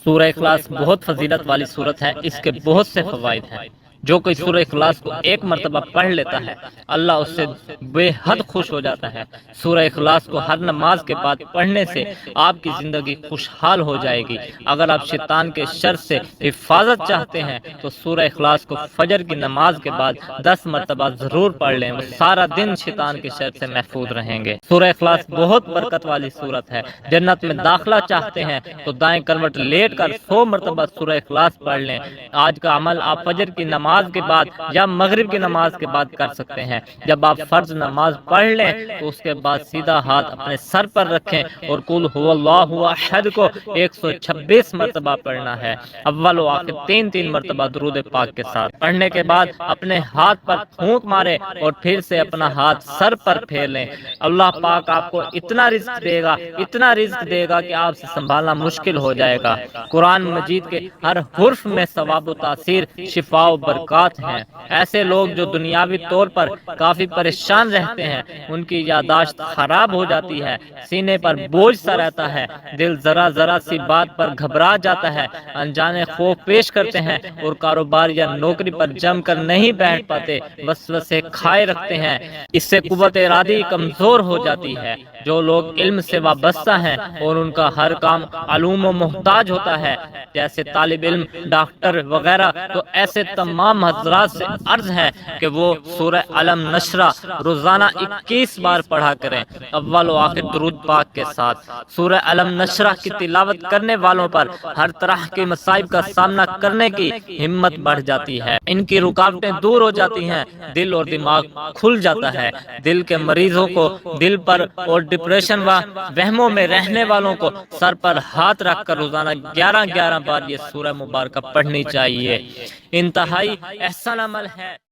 سورہ اخلاص بہت فضیلت والی صورت ہے، اس کے بہت سے فوائد ہیں۔ جو کوئی سورہ اخلاص کو ایک مرتبہ پڑھ لیتا ہے اللہ اس سے بے حد خوش ہو جاتا ہے۔ سورہ اخلاص کو ہر نماز کے بعد پڑھنے سے آپ کی زندگی خوشحال ہو جائے گی۔ اگر آپ شیطان کے شر سے حفاظت چاہتے ہیں تو سورہ اخلاص کو فجر کی نماز کے بعد 10 مرتبہ ضرور پڑھ لیں، وہ سارا دن شیطان کے شر سے محفوظ رہیں گے۔ سورہ اخلاص بہت برکت والی صورت ہے۔ جنت میں داخلہ چاہتے ہیں تو دائیں کروٹ لیٹ کر 100 مرتبہ سورہ اخلاص پڑھ لیں۔ آج کا عمل آپ فجر کی نماز کے بعد یا مغرب کی نماز کے بعد کر سکتے ہیں۔ جب آپ فرض نماز پڑھ لیں تو اس کے بعد سیدھا ہاتھ اپنے سر پر رکھیں اور قل هو اللہ احد کو 126 مرتبہ پڑھنا ہے، اول و آخر 3 مرتبہ درود پاک کے ساتھ۔ پڑھنے کے بعد اپنے ہاتھ پر پھونک مارے اور پھر سے اپنا ہاتھ سر پر پھیر لیں۔ اللہ پاک آپ کو اتنا رزق دے گا، اتنا رزق دے گا کہ آپ سے سنبھالنا مشکل ہو جائے گا۔ قرآن مجید کے ہر حرف میں ثواب و تاثیر، شفا و برکات ہیں۔ ایسے لوگ جو دنیاوی طور پر کافی پریشان رہتے ہیں، ان کی یادداشت خراب ہو جاتی ہے، سینے پر بوجھ سا رہتا ہے، دل ذرا ذرا سی بات پر گھبرا جاتا ہے، انجانے خوف پیش کرتے ہیں اور کاروبار یا نوکری پر جم کر نہیں بیٹھ پاتے، وسوسے کھائے رکھتے ہیں، اس سے قوت ارادی کمزور ہو جاتی ہے۔ جو لوگ علم سے وابستہ ہیں اور ان کا ہر کام علوم و محتاج ہوتا ہے، جیسے طالب علم، ڈاکٹر وغیرہ، تو ایسے تمام حضرات سے عرض ہے کہ وہ سورہ علم نشرہ روزانہ 21 بار پڑھا کریں، اول و آخر درود پاک کے ساتھ۔ سورہ علم نشرہ کی تلاوت کرنے والوں پر ہر طرح کے مصائب کا سامنا کرنے کی ہمت بڑھ جاتی ہے، ان کی رکاوٹیں دور ہو جاتی ہیں، دل اور دماغ کھل جاتا ہے۔ دل کے مریضوں کو، دل پر اور ڈپریشن و وہموں میں رہنے والوں کو سر پر ہاتھ رکھ کر روزانہ 11 بار یہ سورہ مبارکہ پڑھنی چاہیے۔ انتہائی احسن عمل ہے۔